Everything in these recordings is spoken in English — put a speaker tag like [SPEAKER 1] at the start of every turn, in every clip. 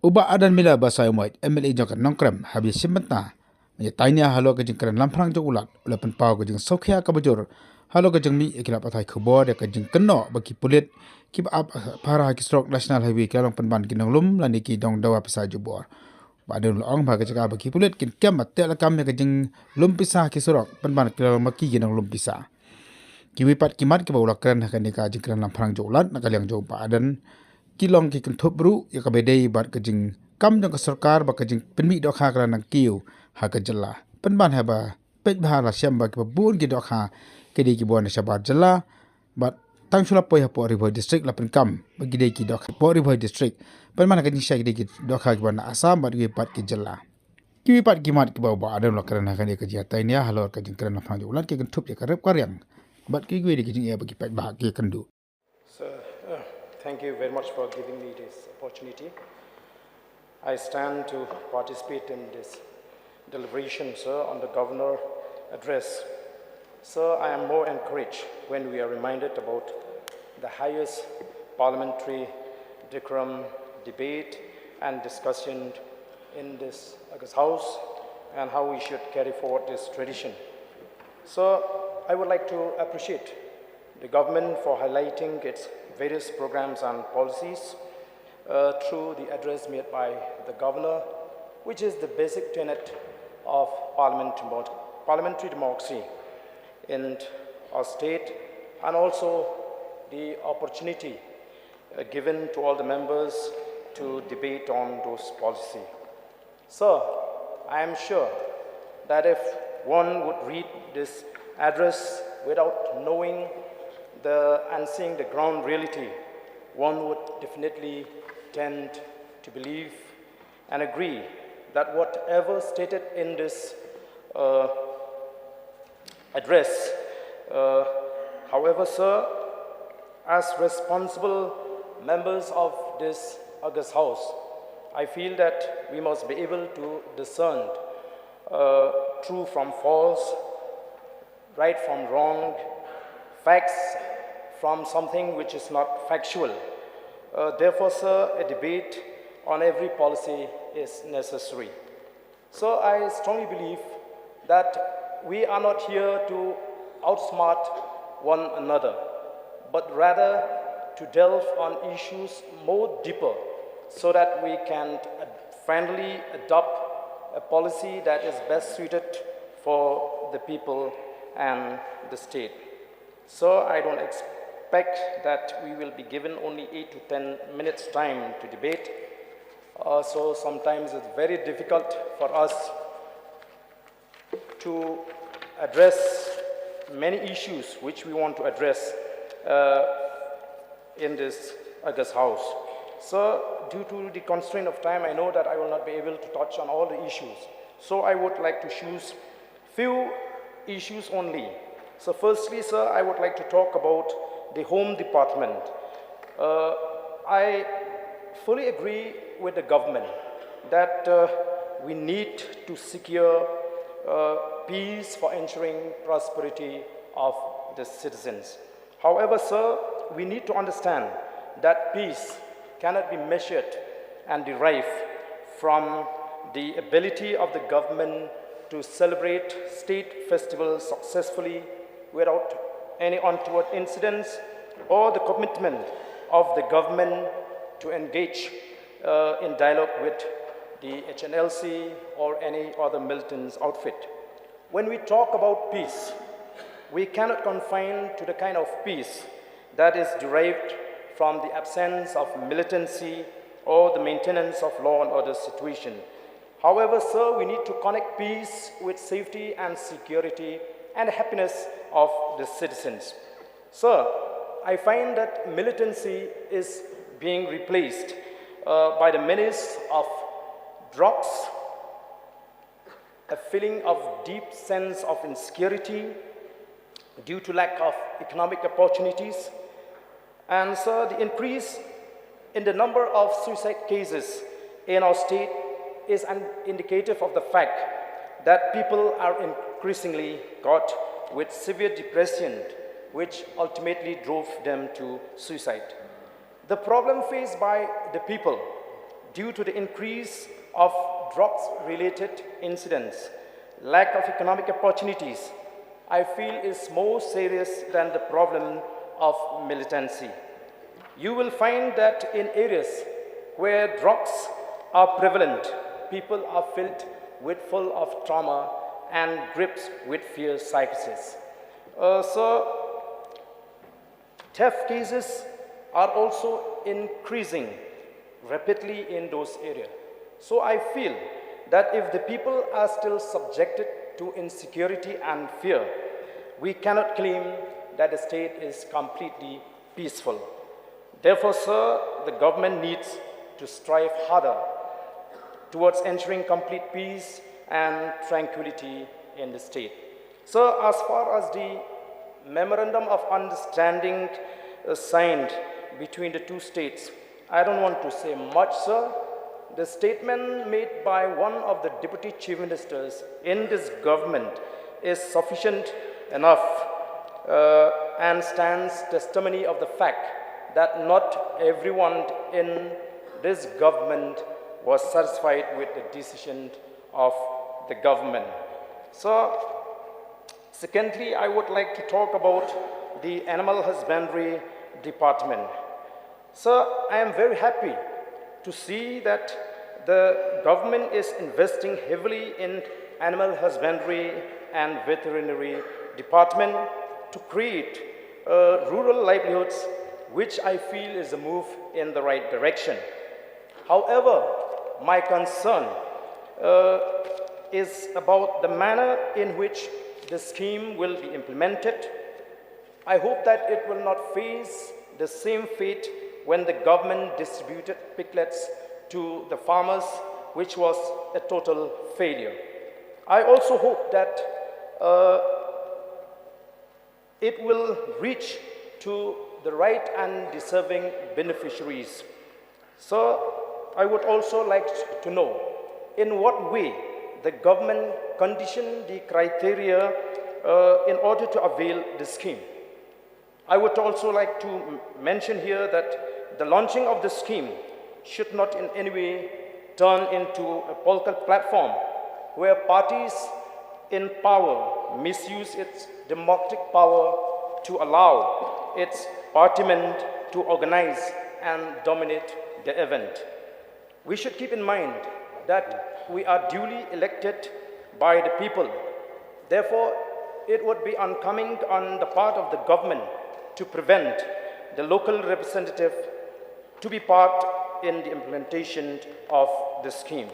[SPEAKER 1] Uba adan mila basai moit MLA jangkan Nongrep habis simentna. Tanya halo ke jengkeran lamprang jo ulat ulapan pau ke jeng sokhya ka bajur halo ke jeng mi ikilap atai khobor ya ke jeng keno bagi pulit kip up para ki national highway kalong penban Jinglum lani ki dong dawa Pisa jubor badun ong ba ke jaga bagi pulit kin kem atte la kam ya ke jeng lum Pisa ki penban kalong maki Jinglum Pisa kiwipat kimat ki bawla kran ka ni ka jengkeran lamprang jo ulat nakaliang jo pa adan kilong ki kentup bru ya ka bedai bat ke jeng kam jong ke sarkar ba ke jeng penmi dok ha kran nang kiu ha ke jela penban ha ba pej bha la syam ba ke bun ki dok ha ke di ki bon shabat jela bat tang chula poi ha po river district la pen kam ba ki de ki dok po river district penman ka ni sha ki de ki dok ha ki ban asam bat ki pat ki jela ki pat ki mat ki ba ba adam la kran ha ka ni ka ji ta ni halor ka jing kran na phang ulat ki kentup ya ka rep karyang bat ki gwe de ki jing ya ba ki pej bha ki kendu.
[SPEAKER 2] So, thank you very much for giving me this opportunity. I stand to participate in this deliberation, sir, on the Governor address. Sir, I am more encouraged when we are reminded about the highest parliamentary decorum, debate and discussion in this August House and how we should carry forward this tradition. So, I would like to appreciate the government for highlighting its various programs and policies through the address made by the governor, which is the basic tenet of parliamentary democracy in our state, and also the opportunity given to all the members to debate on those policies. So, I am sure that if one would read this address without knowing and seeing the ground reality, one would definitely tend to believe and agree that whatever stated in this address, however, sir, as responsible members of this August House, I feel that we must be able to discern true from false, right from wrong, facts from something which is not factual. Therefore, sir, a debate on every policy is necessary. So I strongly believe that we are not here to outsmart one another, but rather to delve on issues more deeper so that we can finally adopt a policy that is best suited for the people and the state. So I don't expect that we will be given only 8 to 10 minutes time to debate. So sometimes it's very difficult for us to address many issues which we want to address in this August House. So due to the constraint of time, I know that I will not be able to touch on all the issues. So I would like to choose few issues only. So firstly, sir, I would like to talk about the Home Department. I fully agree with the government that we need to secure peace for ensuring prosperity of the citizens. However, sir, we need to understand that peace cannot be measured and derived from the ability of the government to celebrate state festivals successfully without any untoward incidents, or the commitment of the government to engage in dialogue with the HNLC or any other militant outfit. When we talk about peace, we cannot confine to the kind of peace that is derived from the absence of militancy or the maintenance of law and order situation. However, sir, we need to connect peace with safety and security and happiness of the citizens. Sir, I find that militancy is being replaced by the menace of drugs, a feeling of deep sense of insecurity due to lack of economic opportunities, and so the increase in the number of suicide cases in our state is an indicative of the fact that people are increasingly caught with severe depression, which ultimately drove them to suicide. The problem faced by the people due to the increase of drugs-related incidents, lack of economic opportunities, I feel is more serious than the problem of militancy. You will find that in areas where drugs are prevalent, people are filled with full of trauma and gripped with fear psychosis. So theft cases are also increasing rapidly in those areas. So I feel that if the people are still subjected to insecurity and fear, we cannot claim that the state is completely peaceful. Therefore, sir, the government needs to strive harder towards ensuring complete peace and tranquility in the state. So, as far as the Memorandum of Understanding signed between the two states, I don't want to say much, sir. The statement made by one of the Deputy Chief Ministers in this government is sufficient enough and stands testimony of the fact that not everyone in this government was satisfied with the decision of the government. So, secondly, I would like to talk about the Animal Husbandry Department. So, I am very happy to see that the government is investing heavily in animal husbandry and veterinary department to create rural livelihoods, which I feel is a move in the right direction. However, my concern is about the manner in which the scheme will be implemented. I hope that it will not face the same fate when the government distributed piglets to the farmers, which was a total failure. I also hope that it will reach to the right and deserving beneficiaries. So I would also like to know in what way the government conditioned the criteria in order to avail the scheme. I would also like to mention here that the launching of the scheme should not in any way turn into a political platform where parties in power misuse its democratic power to allow its partymen to organize and dominate the event. We should keep in mind that we are duly elected by the people. Therefore, it would be unbecoming on the part of the government to prevent the local representative to be part in the implementation of the scheme.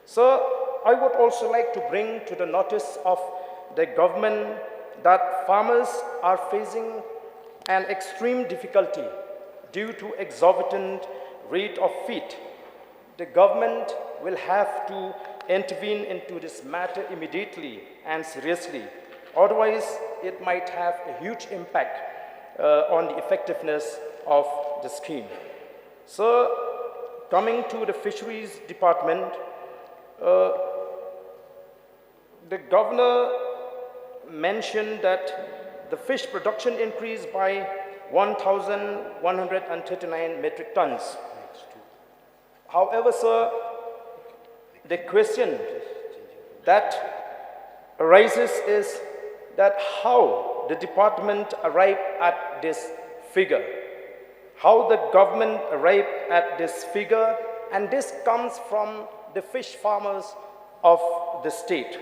[SPEAKER 2] So, I would also like to bring to the notice of the government that farmers are facing an extreme difficulty due to exorbitant rate of feed. The government will have to intervene into this matter immediately and seriously. Otherwise, it might have a huge impact on the effectiveness of the scheme. So, coming to the Fisheries Department, the governor mentioned that the fish production increased by 1,139 metric tons. However, sir, the question that arises is that how the department arrived at this figure, how the government arrived at this figure, and this comes from the fish farmers of the state,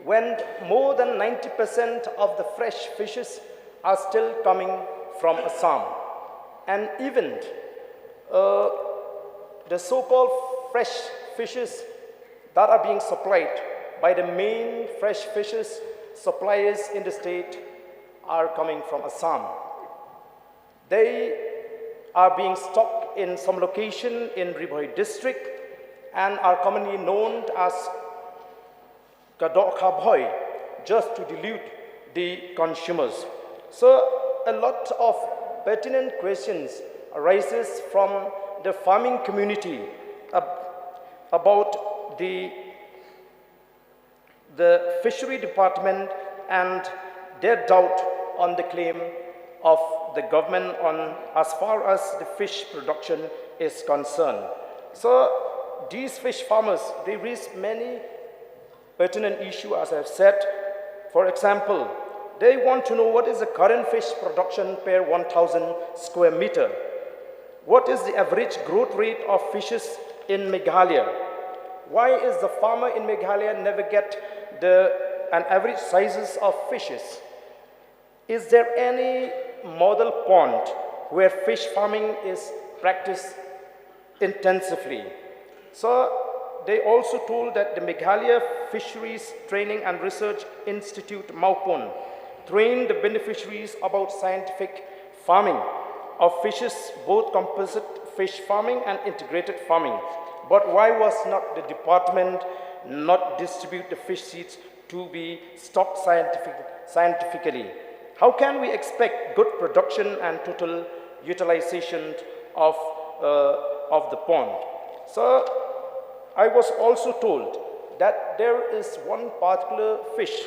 [SPEAKER 2] when more than 90% of the fresh fishes are still coming from Assam. And even the so-called fresh fishes that are being supplied by the main fresh fishes suppliers in the state are coming from Assam. They are being stocked in some location in Ribhoi district and are commonly known as Kadok Khabhoi, just to delude the consumers. So a lot of pertinent questions arises from the farming community about the fishery department and their doubt on the claim of the government on as far as the fish production is concerned. So these fish farmers, they raise many pertinent issues, as I've said. For example, they want to know what is the current fish production per 1,000 square meter. What is the average growth rate of fishes in Meghalaya? Why is the farmer in Meghalaya never get an average sizes of fishes? Is there any model pond where fish farming is practiced intensively? So they also told that the Meghalaya Fisheries Training and Research Institute, Maupon, trained the beneficiaries about scientific farming of fishes, both composite fish farming and integrated farming. But why was not the department not distribute the fish seeds to be stocked scientifically? How can we expect good production and total utilization of the pond? So I was also told that there is one particular fish,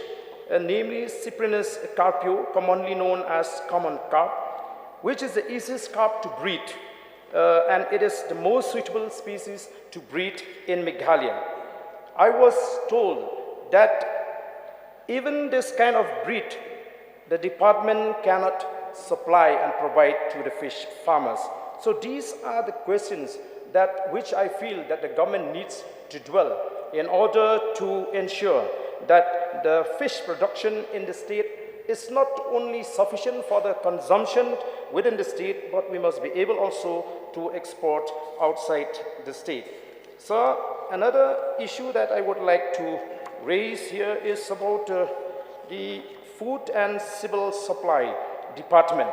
[SPEAKER 2] namely Cyprinus carpio, commonly known as common carp, which is the easiest carp to breed, and it is the most suitable species to breed in Meghalaya. I was told that even this kind of breed, the department cannot supply and provide to the fish farmers. So these are the questions which I feel that the government needs to dwell in order to ensure that the fish production in the state is not only sufficient for the consumption within the state, but we must be able also to export outside the state. So another issue that I would like to raise here is about the Food and Civil Supply Department.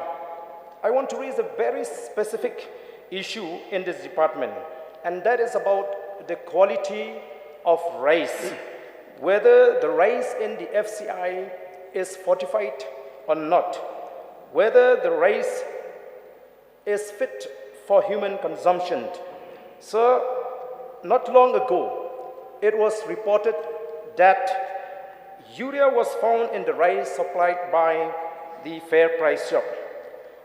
[SPEAKER 2] I want to raise a very specific issue in this department, and that is about the quality of rice, whether the rice in the FCI is fortified or not, whether the rice is fit for human consumption. So, not long ago, it was reported that urea was found in the rice supplied by the Fair Price shop.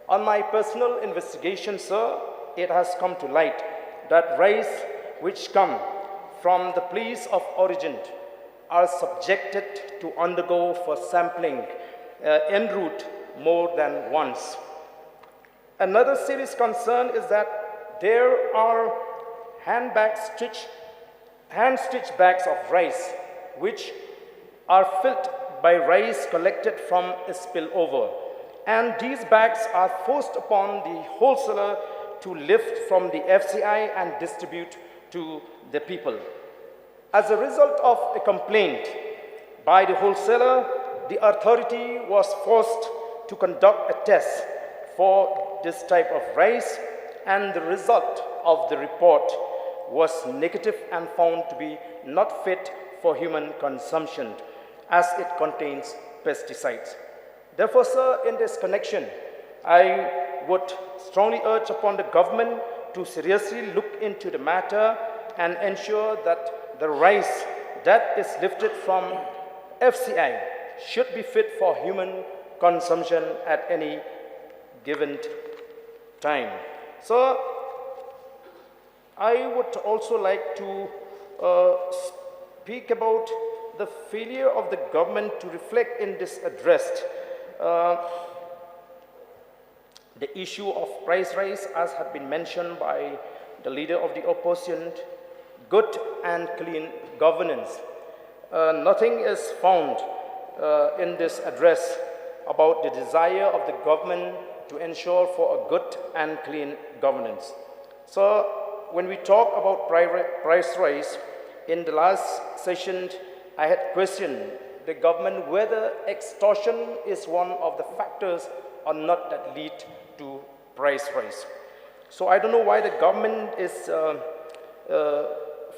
[SPEAKER 2] On my personal investigation, sir, it has come to light that rice which come from the place of origin are subjected to undergo for sampling en route more than once. Another serious concern is that there are hand-stitched bags of rice which are filled by rice collected from a spillover, and these bags are forced upon the wholesaler to lift from the FCI and distribute to the people. As a result of a complaint by the wholesaler, the authority was forced to conduct a test for this type of rice, and the result of the report was negative and found to be not fit for human consumption, as it contains pesticides. Therefore, sir, in this connection, I would strongly urge upon the government to seriously look into the matter and ensure that the rice that is lifted from FCI should be fit for human consumption at any given time. So, I would also like to speak about the failure of the government to reflect in this address the issue of price rise, as had been mentioned by the leader of the opposition, good and clean governance. Nothing is found in this address about the desire of the government to ensure for a good and clean governance. So when we talk about price rise, in the last session, I had questioned the government whether extortion is one of the factors or not that lead to price rise. So I don't know why the government is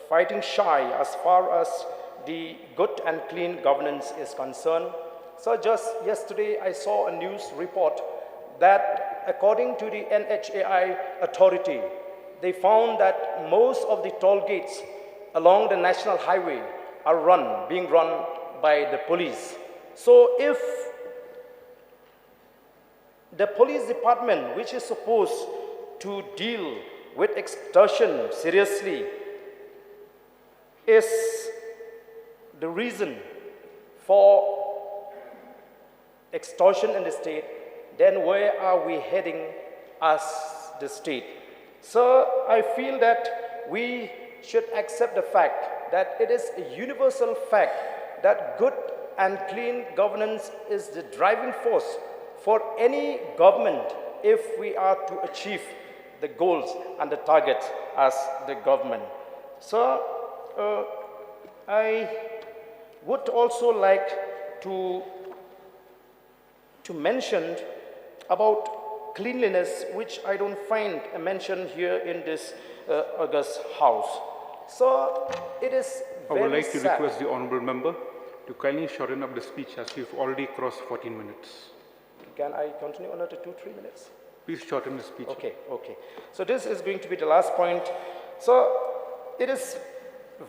[SPEAKER 2] fighting shy as far as the good and clean governance is concerned. So just yesterday I saw a news report that according to the NHAI authority, they found that most of the toll gates along the national highway are being run by the police. So if the police department, which is supposed to deal with extortion seriously is the reason for extortion in the state, then where are we heading as the state? So I feel that we should accept the fact that it is a universal fact that good and clean governance is the driving force for any government if we are to achieve the goals and the targets as the government. So I would also like to mention about cleanliness, which I don't find a mention here in this August House. So it is very
[SPEAKER 3] I would like to
[SPEAKER 2] sad.
[SPEAKER 3] request the honourable member to kindly shorten up the speech as we've already crossed 14 minutes.
[SPEAKER 2] Can I continue another 2-3 minutes?
[SPEAKER 3] Please shorten the speech.
[SPEAKER 2] Okay. So this is going to be the last point. So it is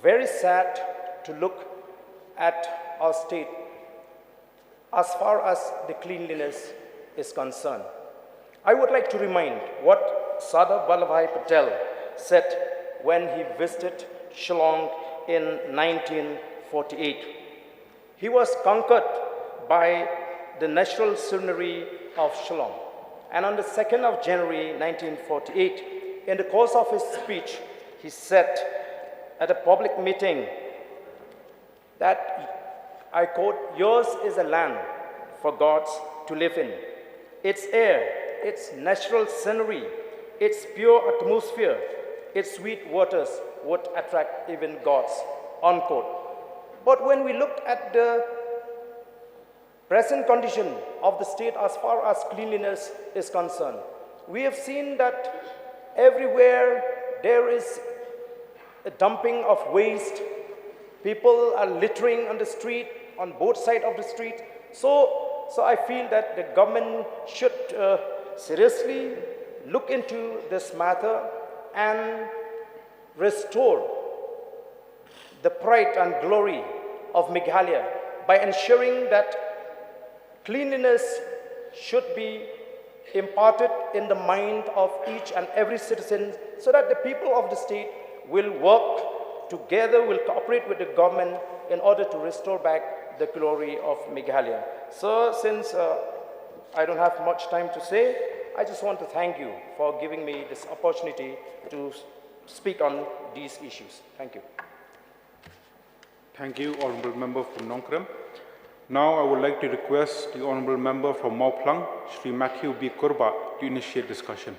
[SPEAKER 2] very sad to look at our state as far as the cleanliness is concerned. I would like to remind what Sardar Vallabhbhai Patel said when he visited Shillong in 1948. He was conquered by the natural scenery of Shillong. And on the 2nd of January 1948, in the course of his speech, he said at a public meeting that, I quote, "Yours is a land for gods to live in. Its air, its natural scenery, its pure atmosphere, its sweet waters would attract even gods," unquote. But when we look at the present condition of the state as far as cleanliness is concerned, we have seen that everywhere there is a dumping of waste. People are littering on the street, on both sides of the street. So I feel that the government should seriously look into this matter and restore the pride and glory of Meghalaya by ensuring that cleanliness should be imparted in the mind of each and every citizen so that the people of the state will work together, will cooperate with the government in order to restore back the glory of Meghalaya. So since I don't have much time to say, I just want to thank you for giving me this opportunity to speak on these issues. Thank you.
[SPEAKER 3] Thank you, Honourable Member from Nongrep. Now I would like to request the Honourable Member from Mauplang, Sri Matthew B. Kurba, to initiate discussion.